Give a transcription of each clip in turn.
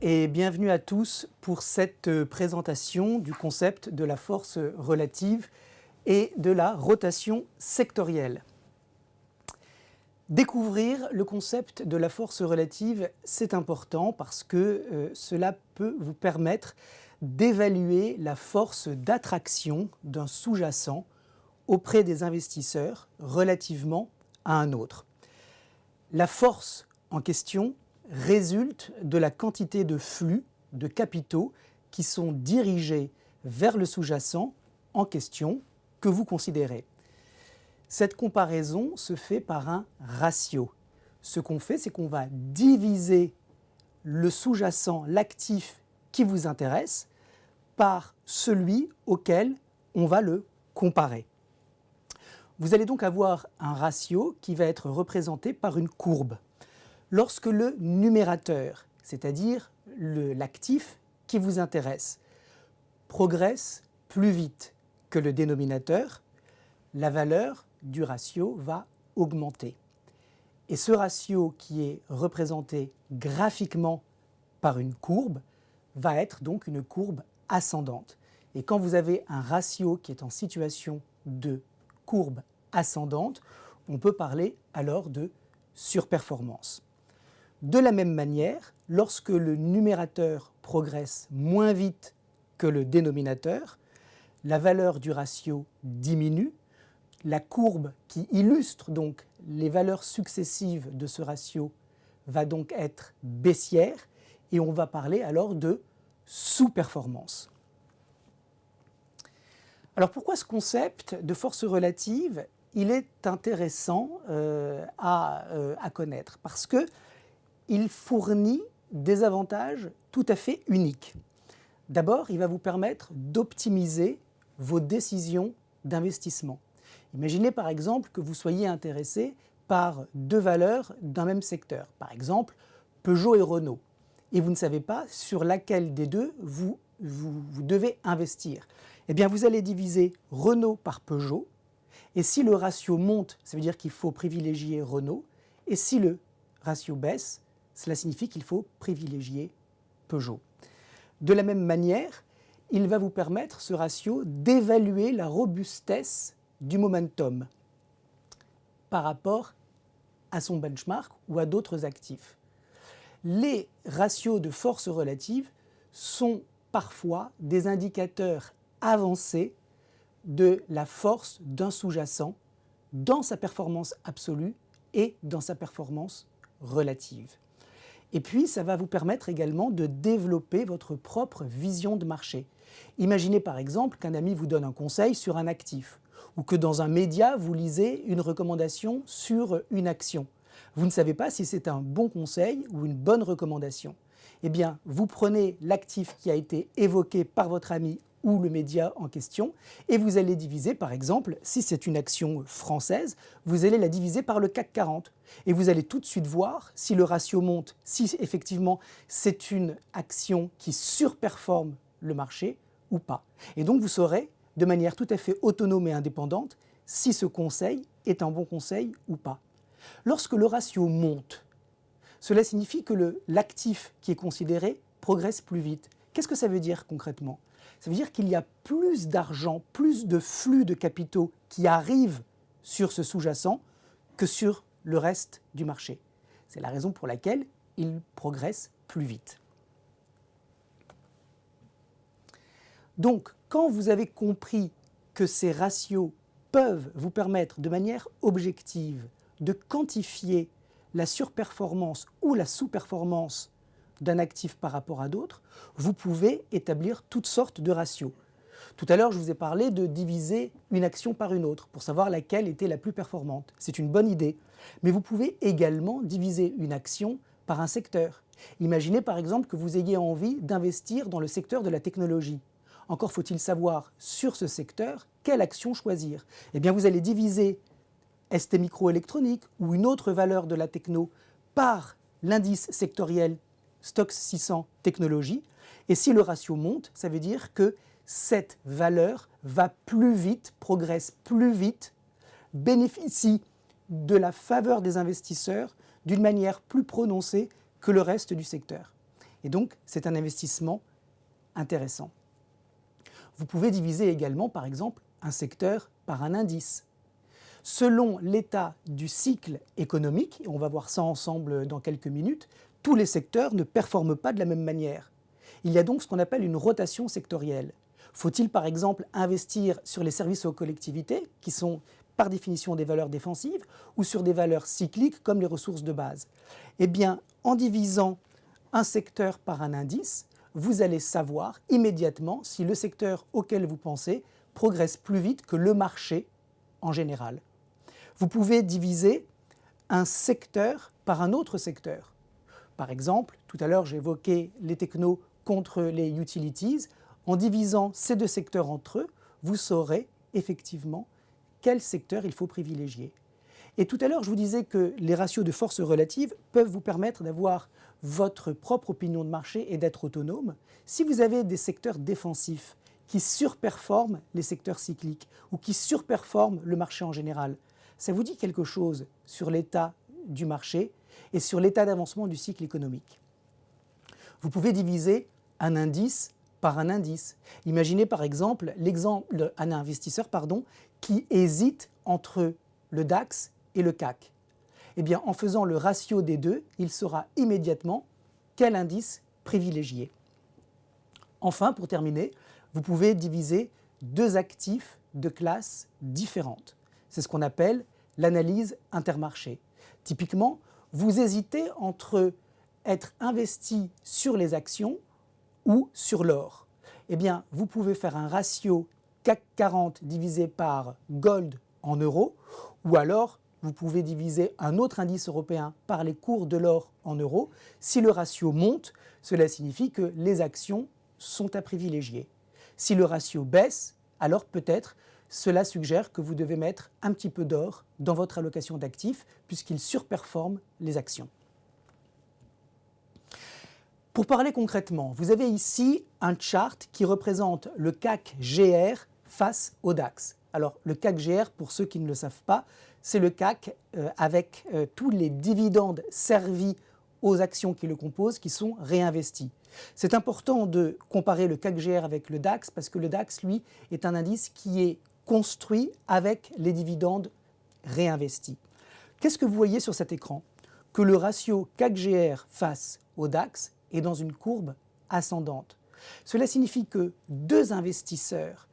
et bienvenue à tous pour cette présentation du concept de la force relative et de la rotation sectorielle. Découvrir le concept de la force relative, c'est important parce que cela peut vous permettre d'évaluer la force d'attraction d'un sous-jacent auprès des investisseurs relativement à un autre. La force en question résulte de la quantité de flux de capitaux qui sont dirigés vers le sous-jacent en question que vous considérez. Cette comparaison se fait par un ratio. Ce qu'on fait, c'est qu'on va diviser le sous-jacent, l'actif qui vous intéresse, par celui auquel on va le comparer. Vous allez donc avoir un ratio qui va être représenté par une courbe. Lorsque le numérateur, c'est-à-dire l'actif qui vous intéresse, progresse plus vite que le dénominateur, la valeur du ratio va augmenter. Et ce ratio qui est représenté graphiquement par une courbe va être donc une courbe ascendante. Et quand vous avez un ratio qui est en situation de courbe ascendante, on peut parler alors de surperformance. De la même manière, lorsque le numérateur progresse moins vite que le dénominateur, la valeur du ratio diminue. La courbe qui illustre donc les valeurs successives de ce ratio va donc être baissière et on va parler alors de sous-performance. Alors pourquoi ce concept de force relative, il est intéressant à connaître? Parce qu'il fournit des avantages tout à fait uniques. D'abord, il va vous permettre d'optimiser vos décisions d'investissement. Imaginez par exemple que vous soyez intéressé par deux valeurs d'un même secteur, par exemple Peugeot et Renault, et vous ne savez pas sur laquelle des deux vous devez investir. Eh bien, vous allez diviser Renault par Peugeot, et si le ratio monte, ça veut dire qu'il faut privilégier Renault, et si le ratio baisse, cela signifie qu'il faut privilégier Peugeot. De la même manière, il va vous permettre, ce ratio, d'évaluer la robustesse du momentum par rapport à son benchmark ou à d'autres actifs. Les ratios de force relative sont parfois des indicateurs avancés de la force d'un sous-jacent dans sa performance absolue et dans sa performance relative. Et puis, ça va vous permettre également de développer votre propre vision de marché. Imaginez par exemple qu'un ami vous donne un conseil sur un actif ou que dans un média, vous lisez une recommandation sur une action. Vous ne savez pas si c'est un bon conseil ou une bonne recommandation. Eh bien, vous prenez l'actif qui a été évoqué par votre ami ou le média en question, et vous allez diviser, par exemple, si c'est une action française, vous allez la diviser par le CAC 40. Et vous allez tout de suite voir si le ratio monte, si effectivement c'est une action qui surperforme le marché ou pas. Et donc vous saurez, de manière tout à fait autonome et indépendante, si ce conseil est un bon conseil ou pas. Lorsque le ratio monte, cela signifie que l'actif qui est considéré progresse plus vite. Qu'est-ce que ça veut dire concrètement ? Ça veut dire qu'il y a plus d'argent, plus de flux de capitaux qui arrivent sur ce sous-jacent que sur le reste du marché. C'est la raison pour laquelle il progresse plus vite. Donc, quand vous avez compris que ces ratios peuvent vous permettre de manière objective de quantifier la surperformance ou la sous-performance d'un actif par rapport à d'autres, vous pouvez établir toutes sortes de ratios. Tout à l'heure, je vous ai parlé de diviser une action par une autre pour savoir laquelle était la plus performante. C'est une bonne idée. Mais vous pouvez également diviser une action par un secteur. Imaginez par exemple que vous ayez envie d'investir dans le secteur de la technologie. Encore faut-il savoir sur ce secteur quelle action choisir. Eh bien, vous allez diviser STMicroelectronics ou une autre valeur de la techno par l'indice sectoriel Stoxx 600 technologies. Et si le ratio monte, ça veut dire que cette valeur va plus vite, progresse plus vite, bénéficie de la faveur des investisseurs d'une manière plus prononcée que le reste du secteur. Et donc, c'est un investissement intéressant. Vous pouvez diviser également, par exemple, un secteur par un indice. Selon l'état du cycle économique, et on va voir ça ensemble dans quelques minutes, tous les secteurs ne performent pas de la même manière. Il y a donc ce qu'on appelle une rotation sectorielle. Faut-il par exemple investir sur les services aux collectivités, qui sont par définition des valeurs défensives, ou sur des valeurs cycliques comme les ressources de base? Eh bien, en divisant un secteur par un indice, vous allez savoir immédiatement si le secteur auquel vous pensez progresse plus vite que le marché en général. Vous pouvez diviser un secteur par un autre secteur. Par exemple, tout à l'heure j'évoquais les technos contre les utilities. En divisant ces deux secteurs entre eux, vous saurez effectivement quel secteur il faut privilégier. Et tout à l'heure, je vous disais que les ratios de force relative peuvent vous permettre d'avoir votre propre opinion de marché et d'être autonome. Si vous avez des secteurs défensifs qui surperforment les secteurs cycliques ou qui surperforment le marché en général, ça vous dit quelque chose sur l'état du marché et sur l'état d'avancement du cycle économique. Vous pouvez diviser un indice par un indice. Imaginez par exemple l'exemple d'un investisseur qui hésite entre le DAX et le CAC. Eh bien, en faisant le ratio des deux, il saura immédiatement quel indice privilégier. Enfin, pour terminer, vous pouvez diviser deux actifs de classes différentes. C'est ce qu'on appelle l'analyse intermarché. Typiquement, vous hésitez entre être investi sur les actions ou sur l'or. Eh bien, vous pouvez faire un ratio CAC 40 divisé par Gold en euros, ou alors vous pouvez diviser un autre indice européen par les cours de l'or en euros. Si le ratio monte, cela signifie que les actions sont à privilégier. Si le ratio baisse, alors peut-être cela suggère que vous devez mettre un petit peu d'or dans votre allocation d'actifs puisqu'il surperforme les actions. Pour parler concrètement, vous avez ici un chart qui représente le CAC GR face au DAX. Alors le CAC GR, pour ceux qui ne le savent pas, c'est le CAC avec tous les dividendes servis aux actions qui le composent qui sont réinvestis. C'est important de comparer le CAC GR avec le DAX parce que le DAX, lui, est un indice qui est construit avec les dividendes réinvestis. Qu'est-ce que vous voyez sur cet écran? Que le ratio CAC GR face au DAX est dans une courbe ascendante. Cela signifie que deux investisseurs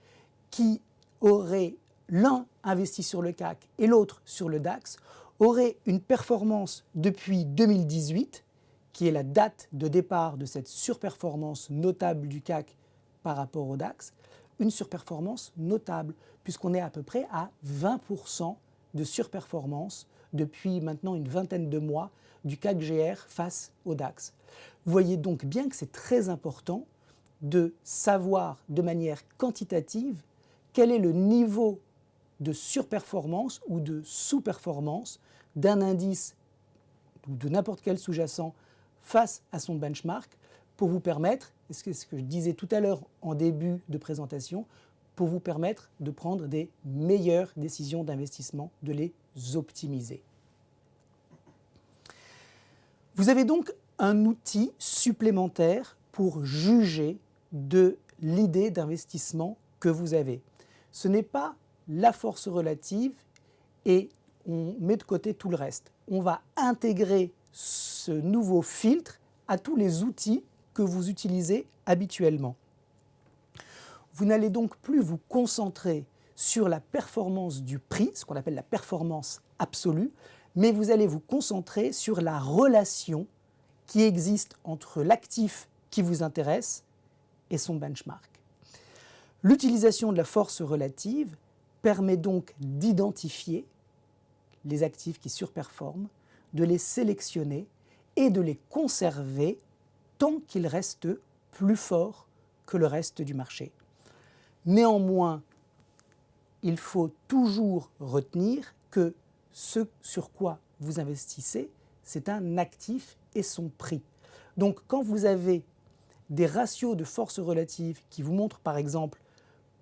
qui auraient l'un investi sur le CAC et l'autre sur le DAX auraient une performance depuis 2018, qui est la date de départ de cette surperformance notable du CAC par rapport au DAX, une surperformance notable, puisqu'on est à peu près à 20% de surperformance depuis maintenant une vingtaine de mois du CAC GR face au DAX. Vous voyez donc bien que c'est très important de savoir de manière quantitative quel est le niveau de surperformance ou de sous-performance d'un indice ou de n'importe quel sous-jacent face à son benchmark pour vous permettre, ce que je disais tout à l'heure en début de présentation, pour vous permettre de prendre des meilleures décisions d'investissement, de les optimiser. Vous avez donc un outil supplémentaire pour juger de l'idée d'investissement que vous avez. Ce n'est pas la force relative et on met de côté tout le reste. On va intégrer ce nouveau filtre à tous les outils que vous utilisez habituellement. Vous n'allez donc plus vous concentrer sur la performance du prix, ce qu'on appelle la performance absolue, mais vous allez vous concentrer sur la relation qui existe entre l'actif qui vous intéresse et son benchmark. L'utilisation de la force relative permet donc d'identifier les actifs qui surperforment, de les sélectionner et de les conserver tant qu'ils restent plus forts que le reste du marché. Néanmoins, il faut toujours retenir que ce sur quoi vous investissez, c'est un actif et son prix. Donc quand vous avez des ratios de force relative qui vous montrent par exemple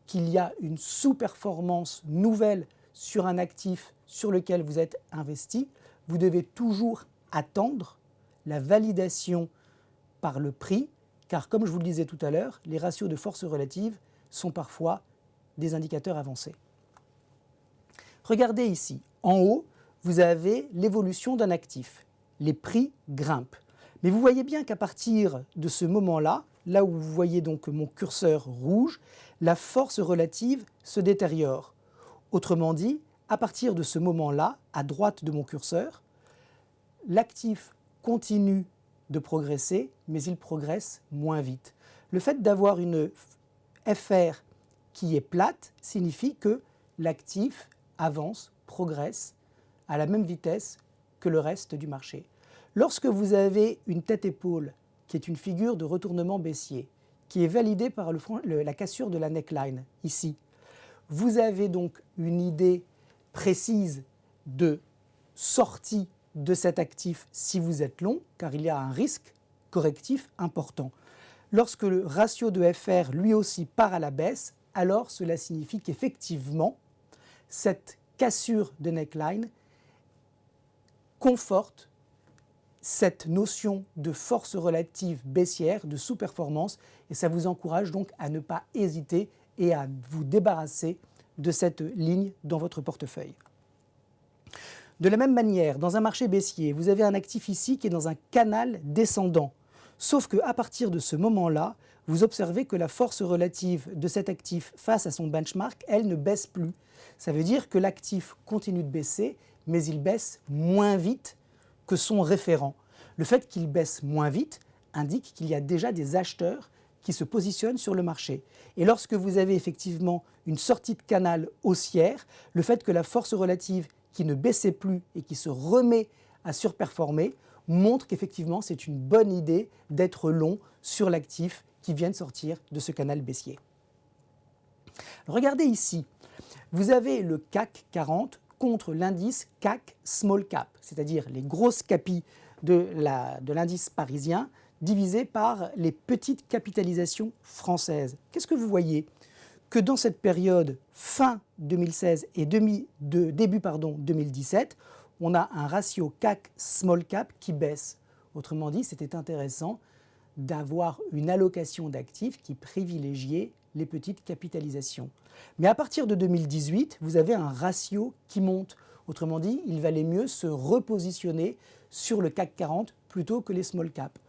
qu'il y a une sous-performance nouvelle sur un actif sur lequel vous êtes investi, vous devez toujours attendre la validation par le prix, car comme je vous le disais tout à l'heure, les ratios de force relative sont parfois des indicateurs avancés. Regardez ici, en haut, vous avez l'évolution d'un actif. Les prix grimpent. Mais vous voyez bien qu'à partir de ce moment-là, là où vous voyez donc mon curseur rouge, la force relative se détériore. Autrement dit, à partir de ce moment-là, à droite de mon curseur, l'actif continue de progresser, mais il progresse moins vite. Le fait d'avoir une FR qui est plate signifie que l'actif avance, progresse à la même vitesse que le reste du marché. Lorsque vous avez une tête-épaule qui est une figure de retournement baissier, qui est validée par la cassure de la neckline, ici, vous avez donc une idée précise de sortie de cet actif si vous êtes long, car il y a un risque correctif important. Lorsque le ratio de FR lui aussi part à la baisse, alors cela signifie qu'effectivement, cette cassure de neckline conforte cette notion de force relative baissière, de sous-performance, et ça vous encourage donc à ne pas hésiter et à vous débarrasser de cette ligne dans votre portefeuille. De la même manière, dans un marché baissier, vous avez un actif ici qui est dans un canal descendant. Sauf qu'à partir de ce moment-là, vous observez que la force relative de cet actif face à son benchmark, elle ne baisse plus. Ça veut dire que l'actif continue de baisser, mais il baisse moins vite que son référent. Le fait qu'il baisse moins vite indique qu'il y a déjà des acheteurs qui se positionnent sur le marché. Et lorsque vous avez effectivement une sortie de canal haussière, le fait que la force relative qui ne baissait plus et qui se remet à surperformer montre qu'effectivement c'est une bonne idée d'être long sur l'actif qui vient de sortir de ce canal baissier. Regardez ici, vous avez le CAC 40 contre l'indice CAC Small Cap, c'est-à-dire les grosses capis de l'indice parisien divisé par les petites capitalisations françaises. Qu'est-ce que vous voyez? Que dans cette période fin 2016 et début 2017, on a un ratio CAC Small Cap qui baisse. Autrement dit, c'était intéressant d'avoir une allocation d'actifs qui privilégiait les petites capitalisations. Mais à partir de 2018, vous avez un ratio qui monte. Autrement dit, il valait mieux se repositionner sur le CAC 40 plutôt que les small caps.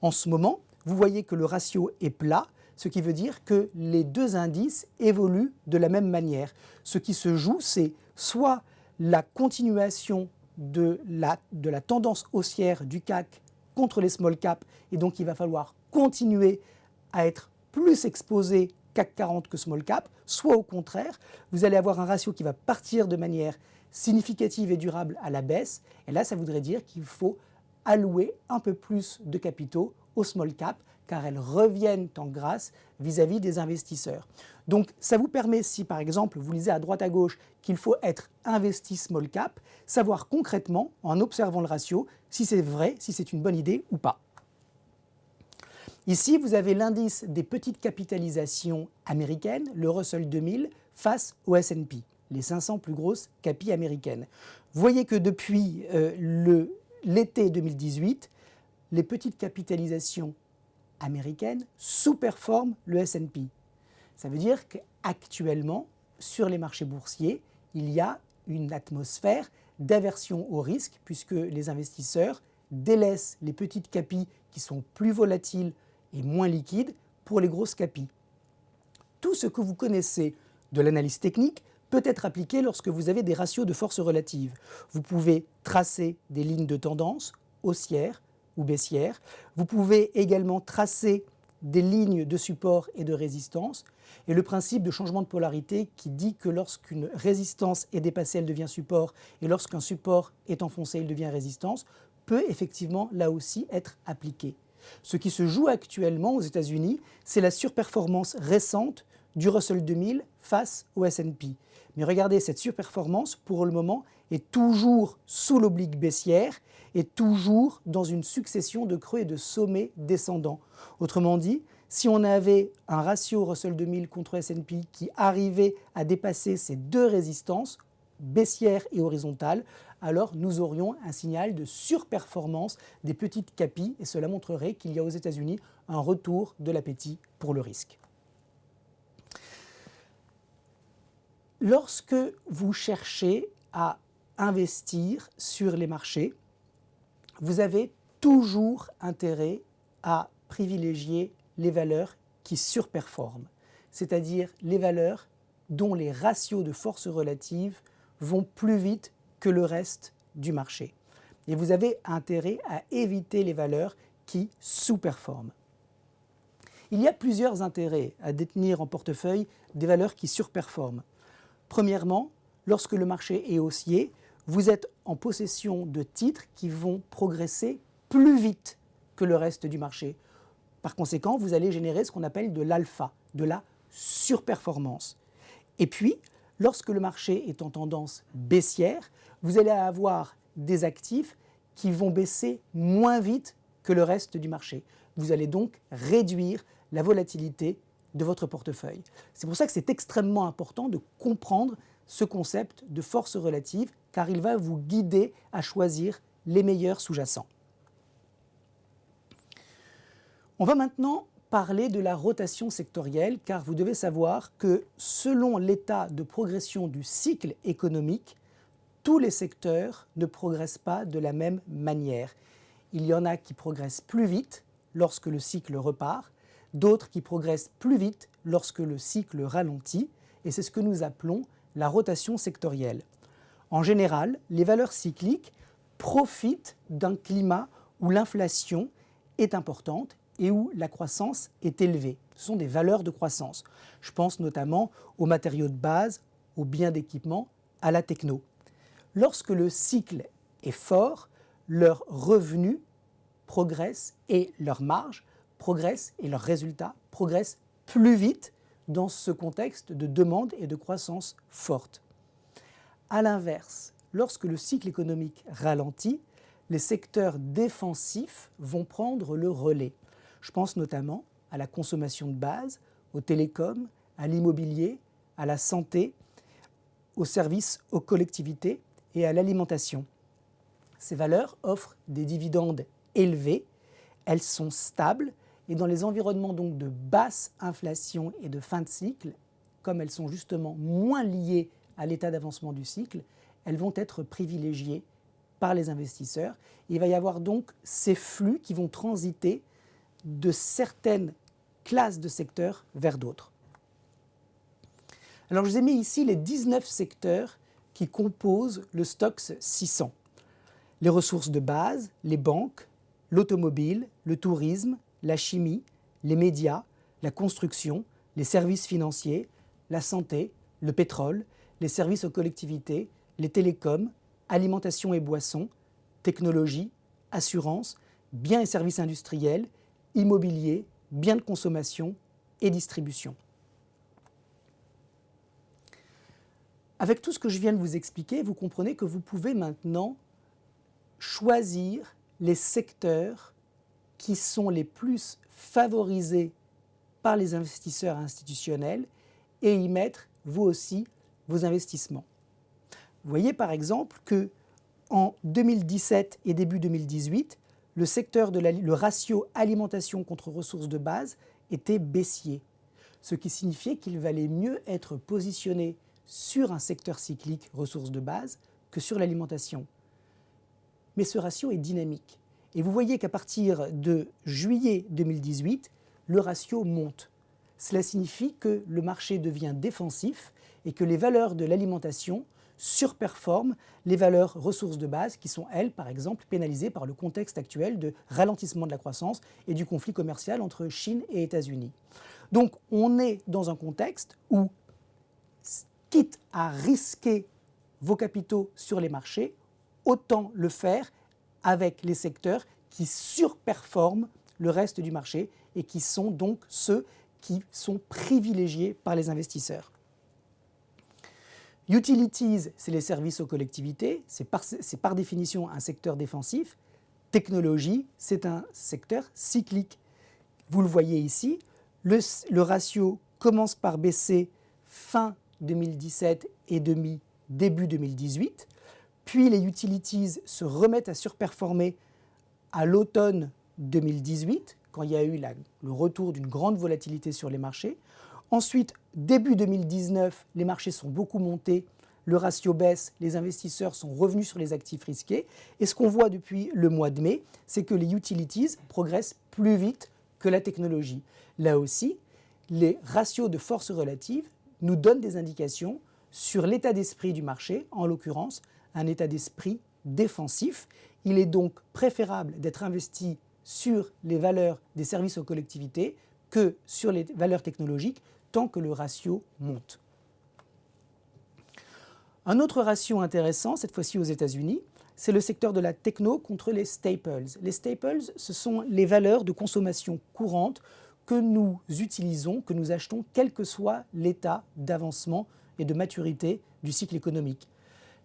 En ce moment, vous voyez que le ratio est plat, ce qui veut dire que les deux indices évoluent de la même manière. Ce qui se joue, c'est soit la continuation de la tendance haussière du CAC contre les small caps, et donc il va falloir continuer à être plus exposé CAC 40 que small cap, soit au contraire, vous allez avoir un ratio qui va partir de manière significative et durable à la baisse, et là ça voudrait dire qu'il faut allouer un peu plus de capitaux aux small cap, car elles reviennent en grâce vis-à-vis des investisseurs. Donc ça vous permet, si par exemple vous lisez à droite à gauche qu'il faut être investi small cap, savoir concrètement, en observant le ratio, si c'est vrai, si c'est une bonne idée ou pas. Ici, vous avez l'indice des petites capitalisations américaines, le Russell 2000, face au S&P, les 500 plus grosses capis américaines. Vous voyez que depuis l'été 2018, les petites capitalisations américaines sous-performent le S&P. Ça veut dire qu'actuellement, sur les marchés boursiers, il y a une atmosphère d'aversion au risque, puisque les investisseurs délaissent les petites capis qui sont plus volatiles et moins liquides pour les grosses capis. Tout ce que vous connaissez de l'analyse technique peut être appliqué lorsque vous avez des ratios de force relative. Vous pouvez tracer des lignes de tendance haussières ou baissières. Vous pouvez également tracer des lignes de support et de résistance. Et le principe de changement de polarité qui dit que lorsqu'une résistance est dépassée, elle devient support, et lorsqu'un support est enfoncé, il devient résistance, peut effectivement là aussi être appliqué. Ce qui se joue actuellement aux États-Unis, c'est la surperformance récente du Russell 2000 face au S&P. Mais regardez, cette surperformance, pour le moment, est toujours sous l'oblique baissière et toujours dans une succession de creux et de sommets descendants. Autrement dit, si on avait un ratio Russell 2000 contre S&P qui arrivait à dépasser ces deux résistances, baissière et horizontale, alors nous aurions un signal de surperformance des petites capis et cela montrerait qu'il y a aux États-Unis un retour de l'appétit pour le risque. Lorsque vous cherchez à investir sur les marchés, vous avez toujours intérêt à privilégier les valeurs qui surperforment, c'est-à-dire les valeurs dont les ratios de force relative vont plus vite que le reste du marché. Et vous avez intérêt à éviter les valeurs qui sous-performent. Il y a plusieurs intérêts à détenir en portefeuille des valeurs qui surperforment. Premièrement, lorsque le marché est haussier, vous êtes en possession de titres qui vont progresser plus vite que le reste du marché. Par conséquent, vous allez générer ce qu'on appelle de l'alpha, de la surperformance. Et puis, lorsque le marché est en tendance baissière, vous allez avoir des actifs qui vont baisser moins vite que le reste du marché. Vous allez donc réduire la volatilité de votre portefeuille. C'est pour ça que c'est extrêmement important de comprendre ce concept de force relative, car il va vous guider à choisir les meilleurs sous-jacents. On va maintenant parler de la rotation sectorielle, car vous devez savoir que selon l'état de progression du cycle économique, tous les secteurs ne progressent pas de la même manière. Il y en a qui progressent plus vite lorsque le cycle repart, d'autres qui progressent plus vite lorsque le cycle ralentit, et c'est ce que nous appelons la rotation sectorielle. En général, les valeurs cycliques profitent d'un climat où l'inflation est importante et où la croissance est élevée. Ce sont des valeurs de croissance. Je pense notamment aux matériaux de base, aux biens d'équipement, à la techno. Lorsque le cycle est fort, leurs revenus progressent et leurs marges progressent et leurs résultats progressent plus vite dans ce contexte de demande et de croissance forte. A l'inverse, lorsque le cycle économique ralentit, les secteurs défensifs vont prendre le relais. Je pense notamment à la consommation de base, aux télécoms, à l'immobilier, à la santé, aux services aux collectivités et à l'alimentation. Ces valeurs offrent des dividendes élevés, elles sont stables et dans les environnements donc de basse inflation et de fin de cycle, comme elles sont justement moins liées à l'état d'avancement du cycle, elles vont être privilégiées par les investisseurs. Il va y avoir donc ces flux qui vont transiter de certaines classes de secteurs vers d'autres. Alors je vous ai mis ici les 19 secteurs qui composent le Stoxx 600. Les ressources de base, les banques, l'automobile, le tourisme, la chimie, les médias, la construction, les services financiers, la santé, le pétrole, les services aux collectivités, les télécoms, alimentation et boissons, technologie, assurance, biens et services industriels, immobilier, biens de consommation et distribution. Avec tout ce que je viens de vous expliquer, vous comprenez que vous pouvez maintenant choisir les secteurs qui sont les plus favorisés par les investisseurs institutionnels et y mettre, vous aussi, vos investissements. Vous voyez par exemple que en 2017 et début 2018, le ratio alimentation contre ressources de base était baissier, ce qui signifiait qu'il valait mieux être positionné sur un secteur cyclique ressources de base que sur l'alimentation. Mais ce ratio est dynamique. Et vous voyez qu'à partir de juillet 2018, le ratio monte. Cela signifie que le marché devient défensif et que les valeurs de l'alimentation surperforment les valeurs ressources de base qui sont, elles, par exemple, pénalisées par le contexte actuel de ralentissement de la croissance et du conflit commercial entre Chine et États-Unis. Donc on est dans un contexte où, quitte à risquer vos capitaux sur les marchés, autant le faire avec les secteurs qui surperforment le reste du marché et qui sont donc ceux qui sont privilégiés par les investisseurs. Utilities, c'est les services aux collectivités, c'est par définition un secteur défensif. Technologie, c'est un secteur cyclique. Vous le voyez ici, le ratio commence par baisser fin 2017 et demi début 2018, puis les utilities se remettent à surperformer à l'automne 2018, quand il y a eu le retour d'une grande volatilité sur les marchés. Ensuite, début 2019, les marchés sont beaucoup montés, le ratio baisse, les investisseurs sont revenus sur les actifs risqués. Et ce qu'on voit depuis le mois de mai, c'est que les utilities progressent plus vite que la technologie. Là aussi, les ratios de force relative nous donnent des indications sur l'état d'esprit du marché, en l'occurrence un état d'esprit défensif. Il est donc préférable d'être investi sur les valeurs des services aux collectivités que sur les valeurs technologiques tant que le ratio monte. Un autre ratio intéressant, cette fois-ci aux États-Unis, c'est le secteur de la techno contre les staples. Les staples, ce sont les valeurs de consommation courante que nous utilisons, que nous achetons, quel que soit l'état d'avancement et de maturité du cycle économique.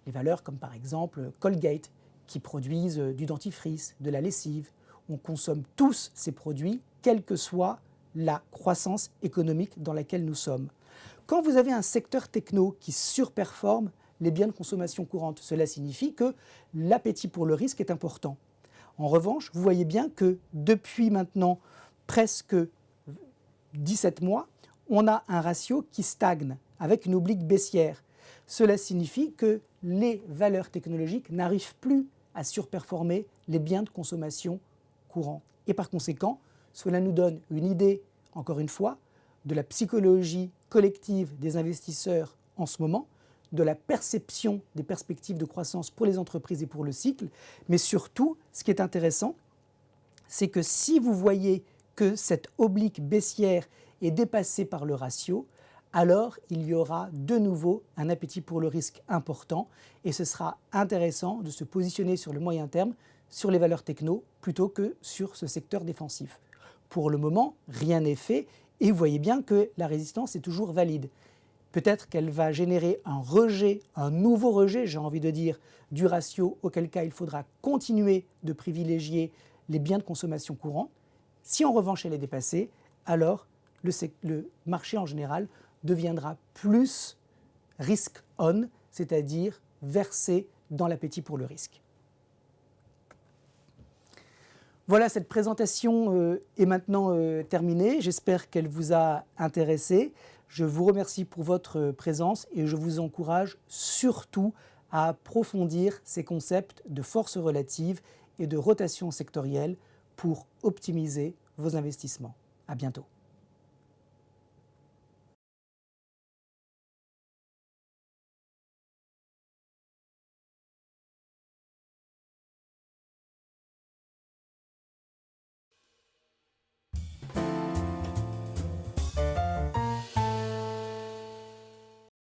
Les valeurs comme par exemple Colgate, qui produisent du dentifrice, de la lessive. On consomme tous ces produits, quelle que soit la croissance économique dans laquelle nous sommes. Quand vous avez un secteur techno qui surperforme les biens de consommation courante, cela signifie que l'appétit pour le risque est important. En revanche, vous voyez bien que depuis maintenant presque 17 mois, on a un ratio qui stagne avec une oblique baissière. Cela signifie que les valeurs technologiques n'arrivent plus à surperformer les biens de consommation courants. Et par conséquent, cela nous donne une idée, encore une fois, de la psychologie collective des investisseurs en ce moment, de la perception des perspectives de croissance pour les entreprises et pour le cycle, mais surtout, ce qui est intéressant, c'est que si vous voyez que cette oblique baissière est dépassée par le ratio, alors il y aura de nouveau un appétit pour le risque important et ce sera intéressant de se positionner sur le moyen terme sur les valeurs techno plutôt que sur ce secteur défensif. Pour le moment, rien n'est fait et vous voyez bien que la résistance est toujours valide. Peut-être qu'elle va générer un rejet, un nouveau rejet, j'ai envie de dire, du ratio, auquel cas il faudra continuer de privilégier les biens de consommation courants. Si en revanche elle est dépassée, alors le marché en général deviendra plus risk-on, c'est-à-dire versé dans l'appétit pour le risque. Voilà, cette présentation est maintenant terminée. J'espère qu'elle vous a intéressé. Je vous remercie pour votre présence et je vous encourage surtout à approfondir ces concepts de force relative et de rotation sectorielle pour optimiser vos investissements. À bientôt.